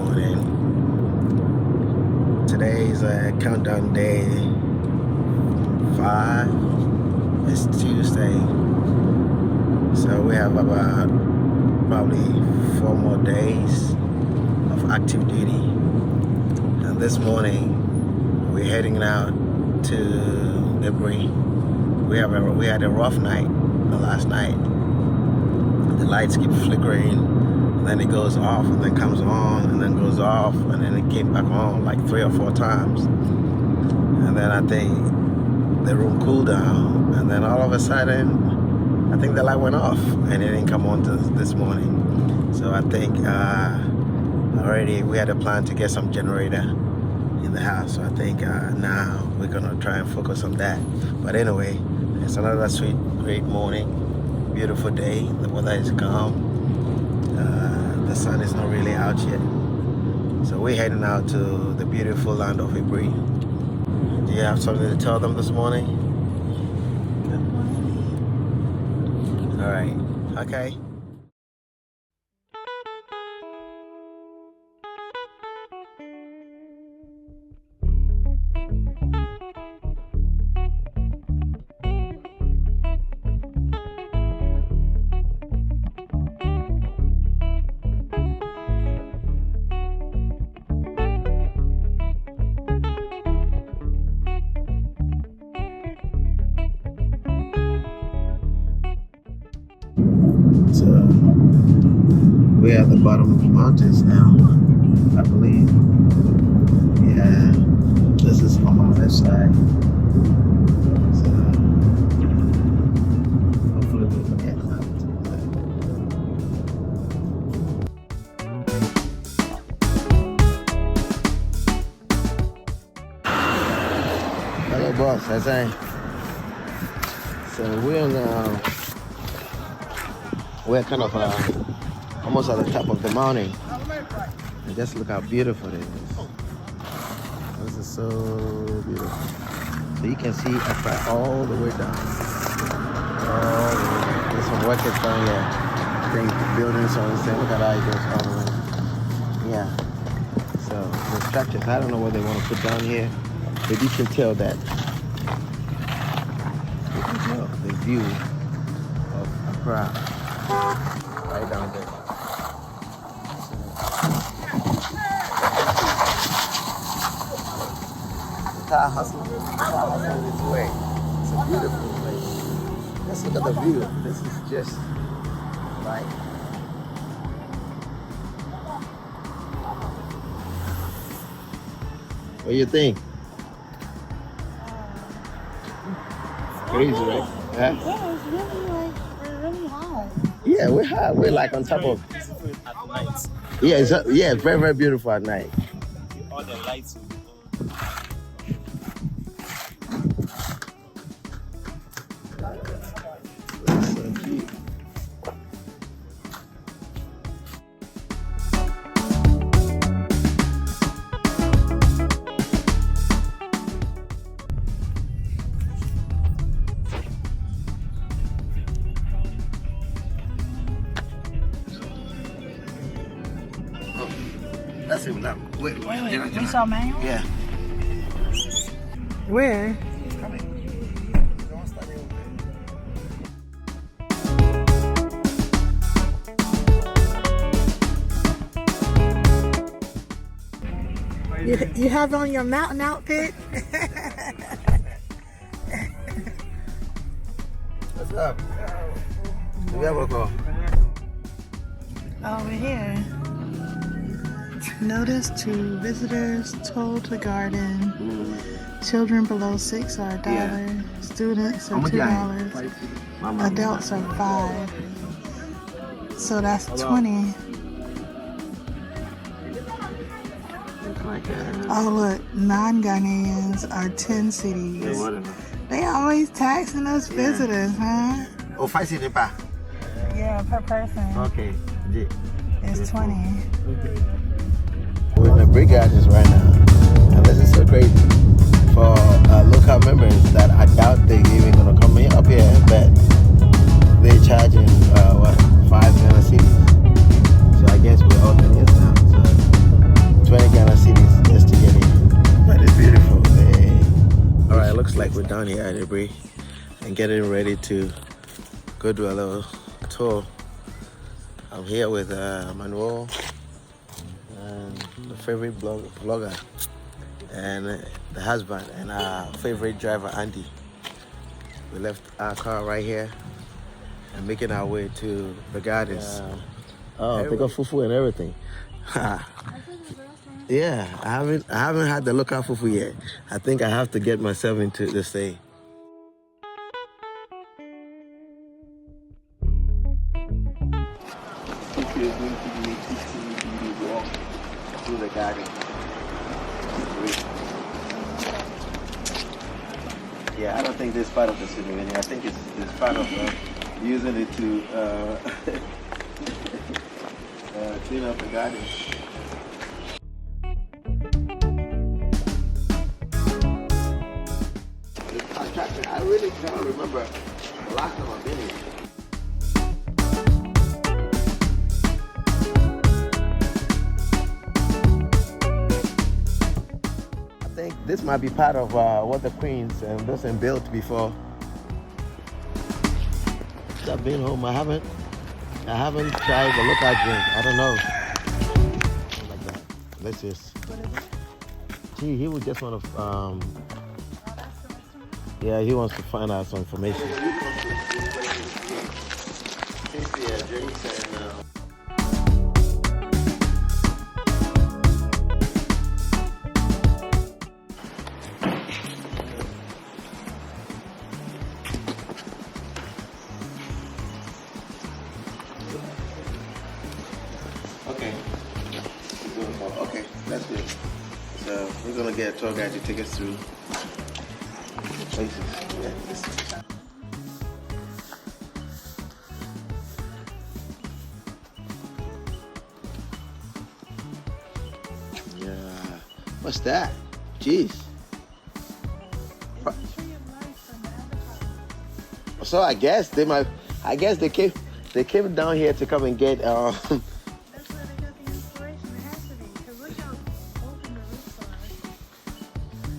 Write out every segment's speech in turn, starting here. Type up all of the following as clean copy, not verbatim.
morning. Today is a countdown day 5. It's Tuesday. So we have about probably 4 more days of active duty. And this morning we're heading out to Aburi. We had a rough night last night. The lights keep flickering, and then it goes off, and then comes on, and then goes off, and then it came back on like 3 or 4 times. And then I think the room cooled down, and then all of a sudden, I think the light went off, and it didn't come on this morning. So I think already we had a plan to get some generator in the house. So I think now we're gonna try and focus on that. But anyway, it's another sweet, great morning. Beautiful day. The weather is calm. The sun is not really out yet. So we're heading out to the beautiful land of Aburi. Do you have something to tell them this morning? Good morning. All right. Okay. So we're at the bottom of the mountains now, I believe. Yeah, this is on my left side. So hopefully we can get out to that. Hello, boss. I say. So we're kind of almost at the top of the mountain. And just look how beautiful it is. This is so beautiful. So you can see Accra all the way down. All the way down. There's some workers down here. I think buildings on the same. Look at how it goes all the way. Yeah. So the structures, I don't know what they want to put down here, but you can tell that. You can tell the view of Accra. Right down there. Car hustle this way. It's a beautiful place. Let's look at the view. This is just right. What do you think? Crazy, right? Yeah, it's really like we're really high. Yeah, we're high. We're like on top of. At night. Yeah, it's very, very beautiful at night. All the lights will That's him now. Wait. We saw Manuel? Yeah. Where? You have on your mountain outfit? What's up? Do we have a call? Over here. Notice to visitors, toll to garden. Children below 6 are $1. Yeah. Students are $2. Adults are $5. So that's 20. Oh look, non-Ghanaians are 10 cities. They always taxing us visitors, huh? Oh, 5 cities pa. Yeah, per person. Okay. It's 20. We're in the Aburi Gardens right now, and this is so crazy for local members that I doubt they're even gonna come up here, but they're charging what 5 Ghana cedis. So I guess we're all Ghanaians now. So we're down here at Aburi and getting ready to go do a little tour. I'm here with Manuel and the favorite blogger and the husband and our favorite driver, Andy. We left our car right here and making our way to the gardens. Oh, they got fufu and everything. Yeah, I haven't had the local fufu yet. I think I have to get myself into this thing. If you're going to be 15-minute walk through the garden. Yeah, I don't think this part of the city. I think it's part of using it to clean up the garden. I really can't remember the last time I've been here. I think this might be part of what the Queens and those built before. I've been home. I haven't tried the local drink. I don't know. Like that. Let's just. Gee, he would just want to. Yeah, he wants to find out some information. Okay. Okay, that's good. So we're gonna get a tour guide to take us through places. Yeah. What's that? Jeez. So I guess they might. I guess they came down here to come and get. That's where they got the inspiration. It has to be, because look how open the roofs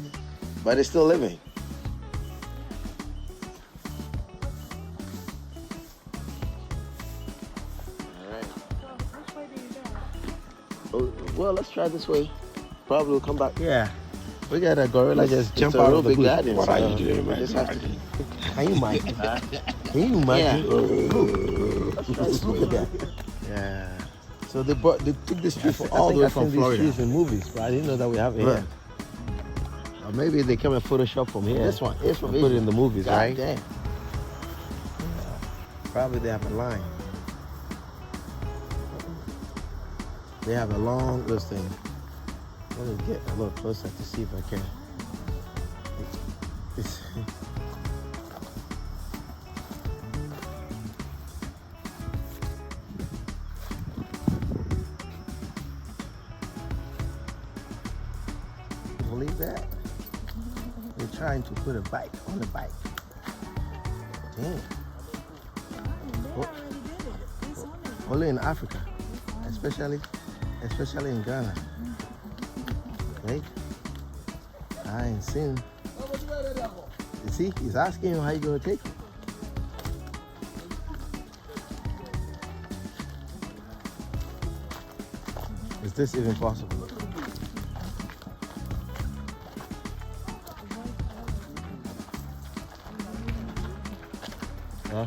are. But it's still living. Well, let's try this way. Probably we'll come back. Yeah. We got a gorilla just jump out of the garden. What are you doing, man? Can you imagine? Can you imagine? Yeah. Look at that. Yeah. So they took this tree all the way from Florida. These trees in movies, but I didn't know that we have it here. Or maybe they come and Photoshop from here. This one is from put it in the movies, God right? Damn. Yeah. Probably they have a line. They have a long listing. Let me get a little closer to see if I can. Believe that? They're trying to put a bike on the bike. Damn. Only in Africa, especially in Ghana. Right? I ain't seen. You see, he's asking him how you gonna take it. Is this even possible? Huh?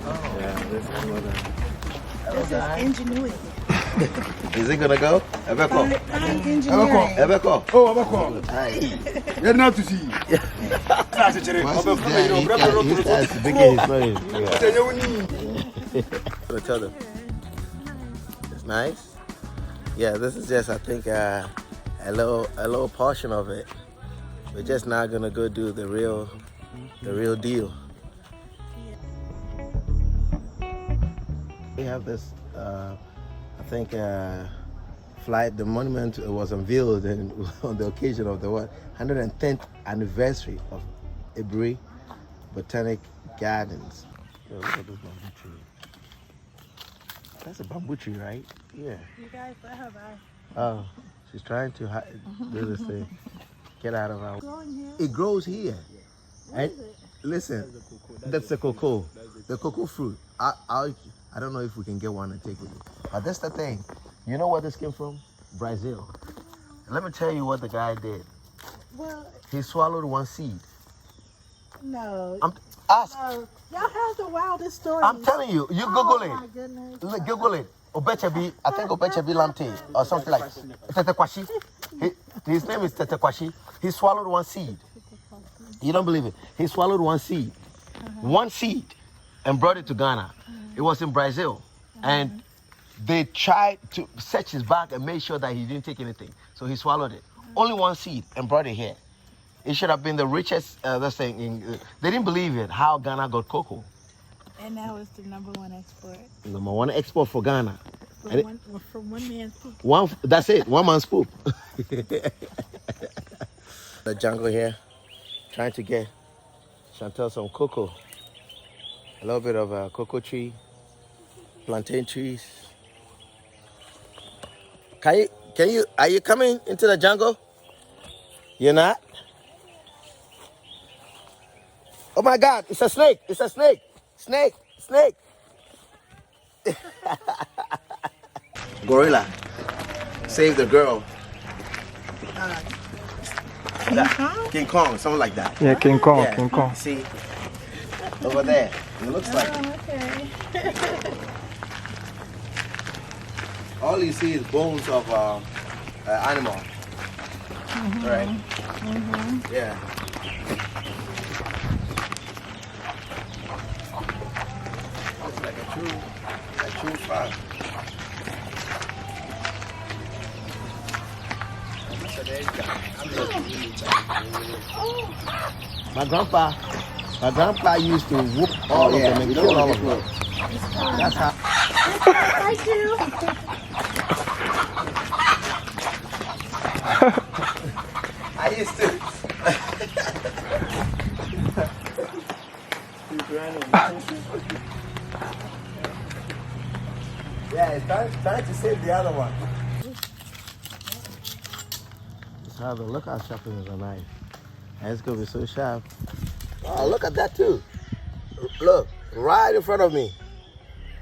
Oh. Yeah, this is what This is ingenuity. Is it gonna go? Fine engineering. Ebeko. Oh, Ebeko. You're not to see. He's bigger his nose. Tell them. It's nice. Yeah, this is just, I think, a little portion of it. We're just not gonna go do the real deal. We have this, I think, flight. The monument was unveiled on the occasion of the 110th anniversary of Aburi Botanic Gardens. Yo, look at this bamboo tree. That's a bamboo tree, right? Yeah. You guys let her by. Oh, she's trying to do this thing. Get out of our. Growing here. It grows here. What And is it? listen, that's the cocoa. The cocoa fruit. I don't know if we can get one and take with you. But that's the thing. You know where this came from? Brazil. Let me tell you what the guy did. Well, He swallowed one seed. no. Ask. No. Y'all have the wildest stories. I'm telling you. You Google Oh it. my goodness. Google it. Obechebi, I think Obechebi Lamte or something like Tetekwashi. His name is Tetekwashi. He swallowed one seed. You don't believe it? He swallowed one seed. One seed and brought it to Ghana. It was in Brazil. And they tried to search his bag and make sure that he didn't take anything. So he swallowed it. Only one seed and brought it here. It should have been the richest, they didn't believe it, how Ghana got cocoa. And now it's the #1 export. Number one export for Ghana. From one man's poop. That's it, one man's poop. The jungle here, trying to get Chantel some cocoa. A little bit of a cocoa tree, plantain trees. Are you coming into the jungle? You're not? Oh my God, it's a snake, it's a snake. Snake. Gorilla. Save the girl. King Kong, something like that. Yeah, King Kong, Yeah. King Kong. See? Over there. It looks like it. Okay. All you see is bones of animal. Right? Yeah. Looks like a true frog. My grandpa used to whoop all of them and kill all of them. That's how. Thank you. I used to. Yeah, it's trying to save the other one. Just have a look how sharp it is a knife. And it's gonna be so sharp. Oh, look at that too. Look, right in front of me.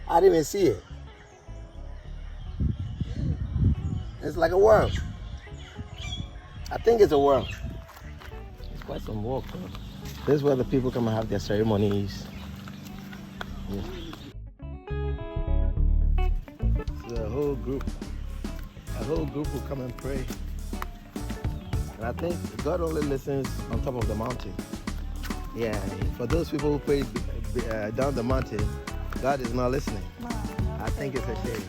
I didn't even see it. It's like a worm. I think it's a worm. It's quite some work though. This is where the people come and have their ceremonies. Yeah. So a whole group will come and pray. And I think God only listens on top of the mountain. Yeah, for those people who pray down the mountain, God is not listening. I think it's a shame.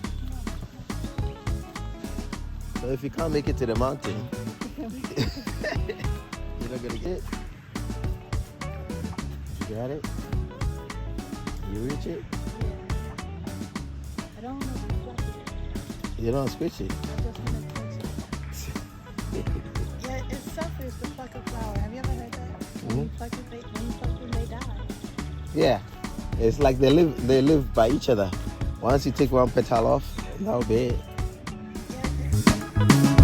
So if you can't make it to the mountain, you're not gonna get it. You got it? You reach it? I don't know if it's like it. You don't squish it. I just want to touch it. Yeah, it's selfish to pluck a flower. Have you ever heard that? When you pluck it, they die. Yeah. It's like they live by each other. Once you take one petal off, that'll be it. Yeah.